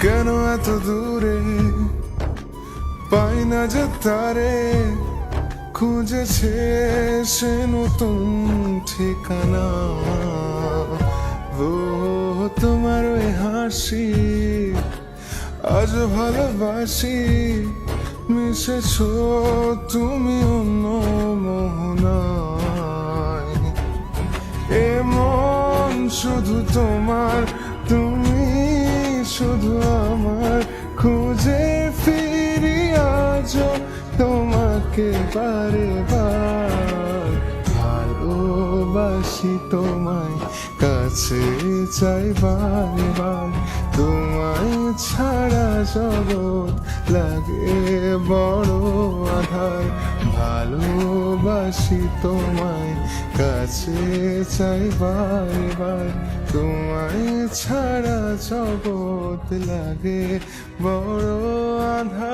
কেন এত দূরে পাই না যে তারে, খুঁজেছে সে নতুন ঠিকানা। ও তোমার ওই হাসি আজ ভালোবাসি, মিশেছ তুমি অন্য মোহনায়। এমন শুধু তোমার, তুমি শুধু আমার, খুঁজে ফিরি আজ তোমাকে বারে বার। ভালোবাসি তোমায়, কাছে চাই বারে বার, তোমায় ছাড়া জগৎ লাগে বড় আধার। ভালোবাসি তোমায়, কাছে চাই বারে বার, তোমায় ছাড়া জগৎ লাগে বড় আধার।